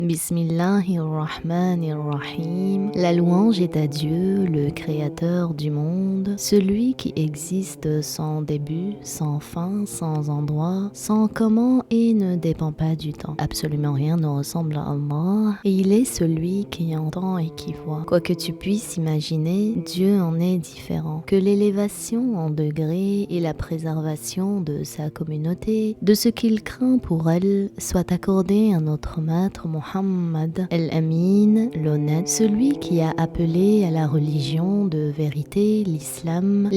Bismillahirrahmanirrahim. La louange est à Dieu, le créateur du monde, celui qui existe sans début, sans fin, sans endroit, sans comment et ne dépend pas du temps. Absolument rien ne ressemble à Allah, et il est celui qui entend et qui voit. Quoi que tu puisses imaginer, Dieu en est différent. Que l'élévation en degrés et la préservation de sa communauté, de ce qu'il craint pour elle, soit accordée à notre maître Muhammad el-Amin, l'honnête, celui qui a appelé à la religion de vérité l'islam,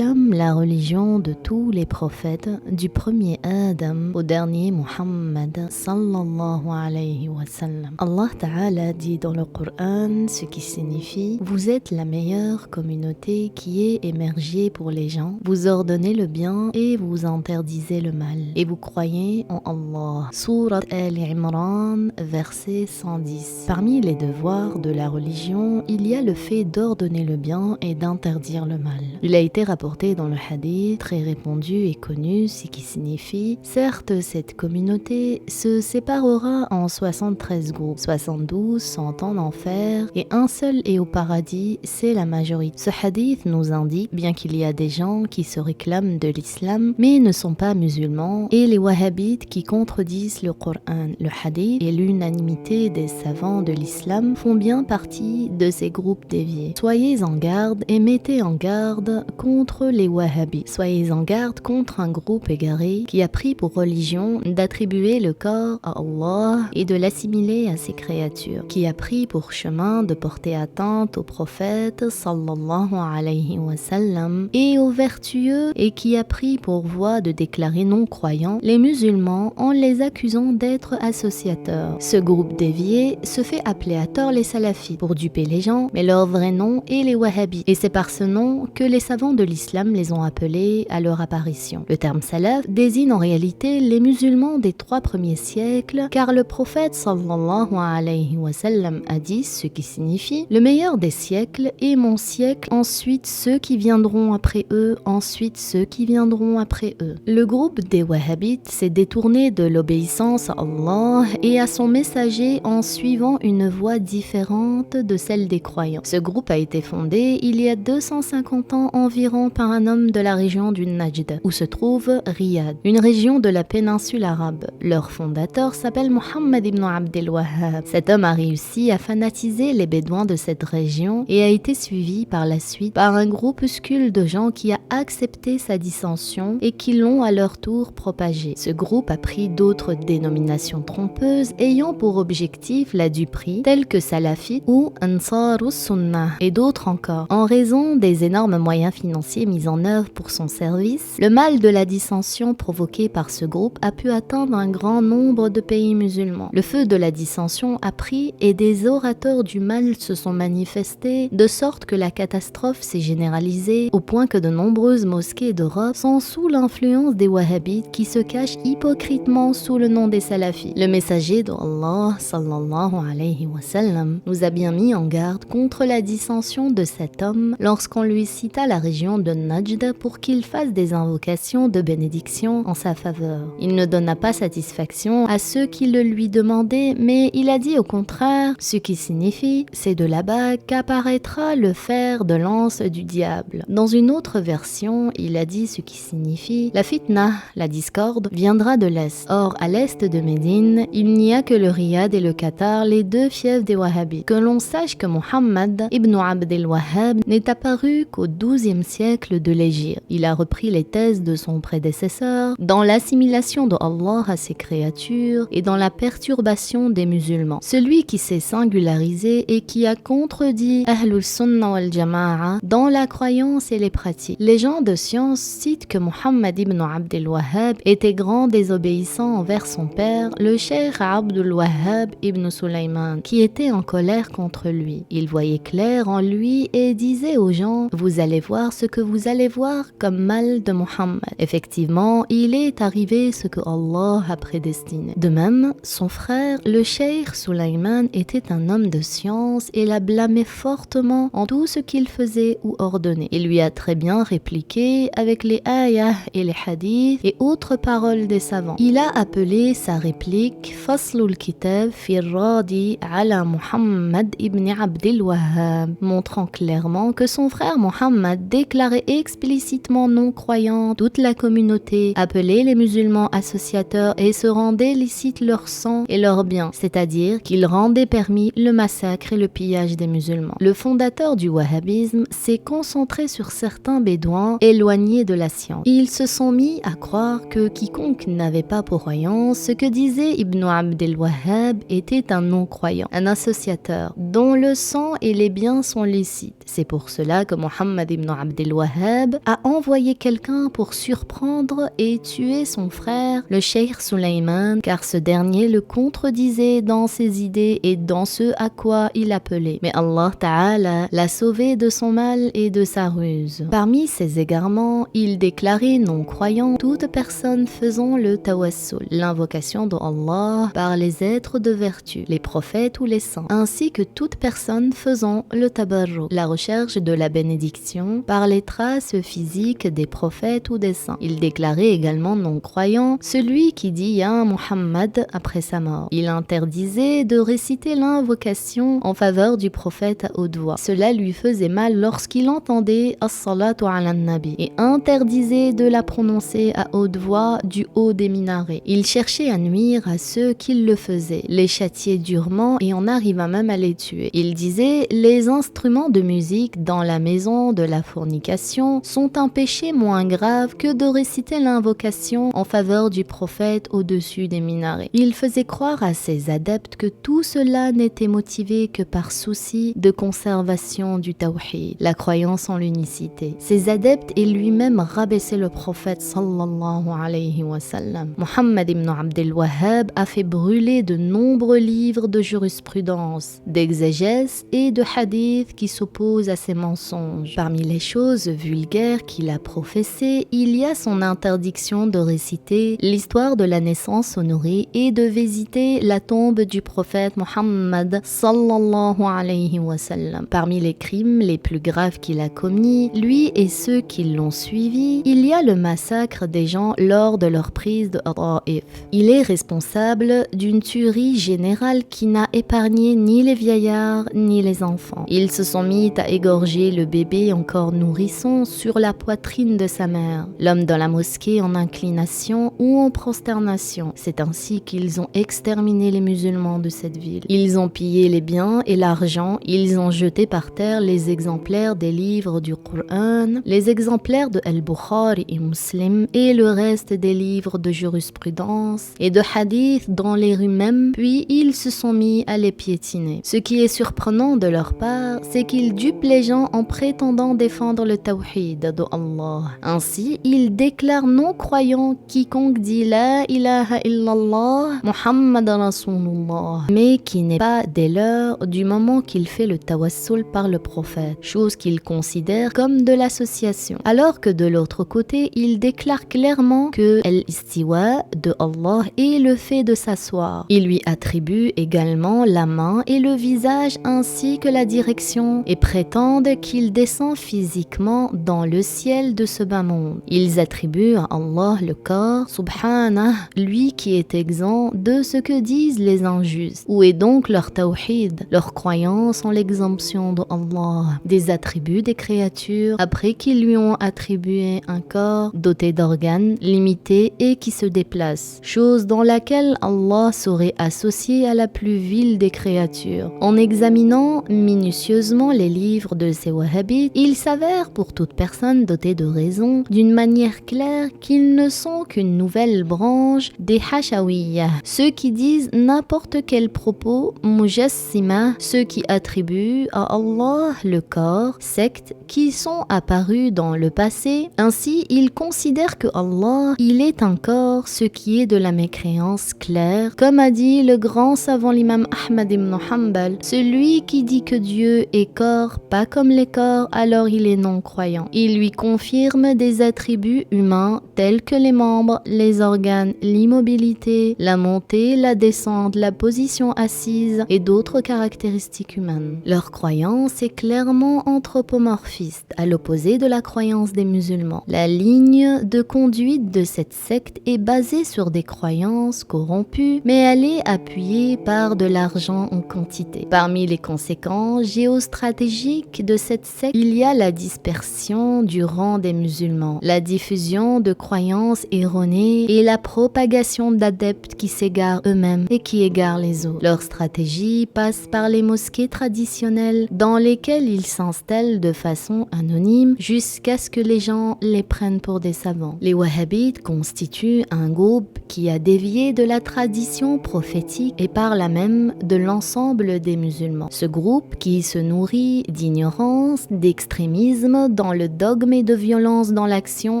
la religion de tous les prophètes, du premier Adam au dernier Muhammad sallallahu alayhi wa sallam. Allah Ta'ala dit dans le Coran ce qui signifie: vous êtes la meilleure communauté qui ait émergé pour les gens, vous ordonnez le bien et vous interdisez le mal, et vous croyez en Allah. Surat Al-Imran, verset 110. Parmi les devoirs de la religion, il y a le fait d'ordonner le bien et d'interdire le mal. Il a été rapporté dans le hadith, très répandu et connu, ce qui signifie: certes, cette communauté se séparera en 73 groupes, 72 sont en enfer et un seul est au paradis, c'est la majorité. Ce hadith nous indique bien qu'il y a des gens qui se réclament de l'islam mais ne sont pas musulmans, et les wahhabites qui contredisent le Coran, le hadith et l'unanimité des savants de l'islam font bien partie de ces groupes déviés. Soyez en garde et mettez en garde contre les wahhabites. Soyez en garde contre un groupe égaré qui a pris pour religion d'attribuer le corps à Allah et de l'assimiler à ses créatures, qui a pris pour chemin de porter atteinte aux prophètes sallallahu alayhi wa sallam et aux vertueux, et qui a pris pour voie de déclarer non croyants les musulmans en les accusant d'être associateurs. Ce groupe dévié se fait appeler à tort les salafis pour duper les gens, mais leur vrai nom est les wahhabis, et c'est par ce nom que les savants de l'islam les ont appelés à leur apparition. Le terme salaf désigne en réalité les musulmans des 3 premiers siècles, car le prophète sallallahu alayhi wa sallam a dit ce qui signifie: le meilleur des siècles est mon siècle, ensuite ceux qui viendront après eux, ensuite ceux qui viendront après eux. Le groupe des wahhabites s'est détourné de l'obéissance à Allah et à son messager en suivant une voie différente de celle des croyants. Ce groupe a été fondé il y a 250 ans environ par un homme de la région du Najd, où se trouve Riyad, une région de la péninsule arabe. Leur fondateur s'appelle Muhammad ibn Abdel Wahhab. Cet homme a réussi à fanatiser les bédouins de cette région et a été suivi par la suite par un groupuscule de gens qui a accepté sa dissension et qui l'ont à leur tour propagée. Ce groupe a pris d'autres dénominations trompeuses ayant pour objectif la duperie, telles que Salafite ou Ansarus Sunnah, et d'autres encore. En raison des énormes moyens financiers mis en œuvre pour son service, le mal de la dissension provoquée par ce groupe a pu atteindre un grand nombre de pays musulmans. Le feu de la dissension a pris et des orateurs du mal se sont manifestés, de sorte que la catastrophe s'est généralisée au point que de nombreuses mosquées d'Europe sont sous l'influence des wahhabites qui se cachent hypocritement sous le nom des salafis. Le messager d'Allah sallallahu alayhi wa sallam nous a bien mis en garde contre la dissension de cet homme lorsqu'on lui cita la région de Najd pour qu'il fasse des invocations de bénédiction en sa faveur. Il ne donna pas satisfaction à ceux qui le lui demandaient, mais il a dit au contraire, ce qui signifie: c'est de là-bas qu'apparaîtra le fer de lance du diable. Dans une autre version, il a dit ce qui signifie: la fitna, la discorde, viendra de l'Est. Or, à l'Est de Médine, il n'y a que le Riyad et le Qatar, les 2 fiefs des wahhabites. Que l'on sache que Muhammad ibn Abdel Wahhab n'est apparu qu'au XIIe siècle de l'Hégire. Il a repris les thèses de son prédécesseur dans l'assimilation de Allah à ses créatures et dans la perturbation des musulmans. Celui qui s'est singularisé et qui a contredit Ahlul Sunnah wal Jama'a dans la croyance et les pratiques. Les gens de science citent que Muhammad ibn Abdel Wahhab était grand désobéissant envers son père, le cheikh Abdul Wahhab ibn Sulaiman, qui était en colère contre lui. Il voyait clair en lui et disait aux gens: vous allez voir ce que vous allez voir comme mal de Muhammad. Effectivement, il est arrivé ce que Allah a prédestiné. De même, son frère, le cheikh Sulaiman, était un homme de science et l'a blâmé fortement en tout ce qu'il faisait ou ordonnait. Il lui a très bien répliqué avec les ayahs et les hadiths et autres paroles des savants. Il a appelé sa réplique Faslul Kitab الكتاب في الراد على محمد ibn Abd al-Wahhab, montrant clairement que son frère Mohammed déclarait explicitement non-croyant toute la communauté, appelait les musulmans associateurs et se rendait licite leur sang et leurs biens, c'est-à-dire qu'il rendait permis le massacre et le pillage des musulmans. Le fondateur du wahhabisme s'est concentré sur certains bédouins éloignés de la science. Ils se sont mis à croire que quiconque n'avait pas pour croyance ce que disait Ibn Abd al-Wahhab était un non-croyant, un associateur, dont le sang et les biens sont licites. C'est pour cela que Mohammed ibn Abd al-Wahhab a envoyé quelqu'un pour surprendre et tuer son frère, le cheikh Sulayman, car ce dernier le contredisait dans ses idées et dans ce à quoi il appelait. Mais Allah Ta'ala l'a sauvé de son mal et de sa ruse. Parmi ses égarements, il déclarait non-croyant toute personne faisant le tawassul, l'invocation d'Allah par les êtres de vertu, les prophètes ou les saints, ainsi que toute personne faisant le tabarruk, la recherche de la bénédiction par les traces physiques des prophètes ou des saints. Il déclarait également non-croyant celui qui dit Ya Muhammad après sa mort. Il interdisait de réciter l'invocation en faveur du prophète à haute voix. Cela lui faisait mal lorsqu'il entendait As-salatu ala nabi et interdisait de la prononcer à haute voix du haut des minarets. Il cherchait à nuire à ceux qui le faisaient, les châtiait durement et en arriva même à les tuer. Il disait les instruments de musique dans la maison de la fornication sont un péché moins grave que de réciter l'invocation en faveur du prophète au-dessus des minarets. Il faisait croire à ses adeptes que tout cela n'était motivé que par souci de conservation du tawhid, la croyance en l'unicité. Ses adeptes et lui-même rabaissaient le prophète sallallahu alayhi wa sallam. Mohammed ibn Abd al-Wahhab a fait brûler de nombreux livres de jurisprudence, d'exégèse et de hadith qui s'opposent à ses mensonges. Parmi les choses vulgaires qu'il a professées, il y a son interdiction de réciter l'histoire de la naissance honorée et de visiter la tombe du prophète Mohammed sallallahu alayhi wa sallam. Parmi les crimes les plus graves qu'il a commis, lui et ceux qui l'ont suivi, il y a le massacre des gens lors de leur prise de Taif. Il est responsable d'une tuerie générale qui n'a épargné ni les vieillards ni les enfants. Ils se sont mis à égorger le bébé encore nourrisson sur la poitrine de sa mère, l'homme dans la mosquée en inclination ou en prosternation. C'est ainsi qu'ils ont exterminé les musulmans de cette ville. Ils ont pillé les biens et l'argent, ils ont jeté par terre les exemplaires des livres du Coran, les exemplaires de Al-Bukhari et Muslim et le reste des livres de jurisprudence et de hadith dans les rues même, puis ils se sont mis à les piétiner. Ce qui est surprenant de leur part, c'est qu'ils dupent les gens en prétendant défendre le tawhid d'Allah. Ainsi, ils déclarent non-croyant quiconque dit La ilaha illallah Muhammad Rasulullah, mais qui n'est pas des leurs du moment qu'il fait le tawassul par le prophète, chose qu'ils considèrent comme de l'association. Alors que de l'autre côté, ils déclarent clairement que l'istiwa de Allah est le fait de s'asseoir. Ils lui attribuent également la main et le visage ainsi que la direction et prétendent qu'il descend physiquement dans le ciel de ce bas monde. Ils attribuent à Allah le corps, subhanah, lui qui est exempt de ce que disent les injustes. Où est donc leur tawhid, leur croyance en l'exemption d'Allah, des attributs des créatures après qu'ils lui ont attribué un corps doté d'organes limités et qui se déplace, chose dans laquelle Allah saurait associer à la plus vile des créatures. En examinant minutieusement les livres de ces wahhabites, il s'avère pour toute personne dotée de raison d'une manière claire qu'ils ne sont qu'une nouvelle branche des hashawiyah, ceux qui disent n'importe quel propos, mujassima, ceux qui attribuent à Allah le corps, sectes qui sont apparus dans le passé. Ainsi, ils considèrent que Allah, il est un corps, ce qui est de la mécréance claire, comme a dit le grand savant l'imam Ahmad ibn Hanbal, celui qui dit que Dieu est corps, pas comme les corps, alors il est non-croyant. Il lui confirme des attributs humains tels que les membres, les organes, l'immobilité, la montée, la descente, la position assise et d'autres caractéristiques humaines. Leur croyance est clairement anthropomorphiste, à l'opposé de la croyance des musulmans. La ligne de conduite de cette secte est basée sur des croyances corrompues, mais elle est appuyée par de l'argent en quantité. Parmi les conséquences géostratégiques de cette secte, il y a la dispersion du rang des musulmans, la diffusion de croyances erronées et la propagation d'adeptes qui s'égarent eux-mêmes et qui égarent les autres. Leur stratégie passe par les mosquées traditionnelles dans lesquelles ils s'installent de façon anonyme jusqu'à ce que les gens les prennent pour des savants. Les wahhabites constituent un groupe qui a dévié de la tradition prophétique et par là même de l'ensemble des musulmans. Ce groupe qui se nourrit d'ignorance, d'extrémisme dans le dogme et de violence dans l'action,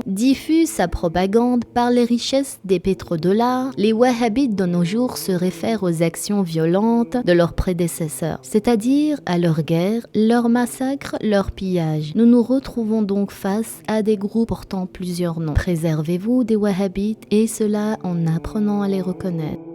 diffuse sa propagande par les richesses des pétrodollars. Les wahhabites de nos jours se réfèrent aux actions violentes de leurs prédécesseurs, c'est-à-dire à leurs guerres, leurs massacres, leurs pillages. Nous nous retrouvons donc face à des groupes portant plusieurs noms. Préservez-vous des wahhabites et cela en apprenant à les reconnaître.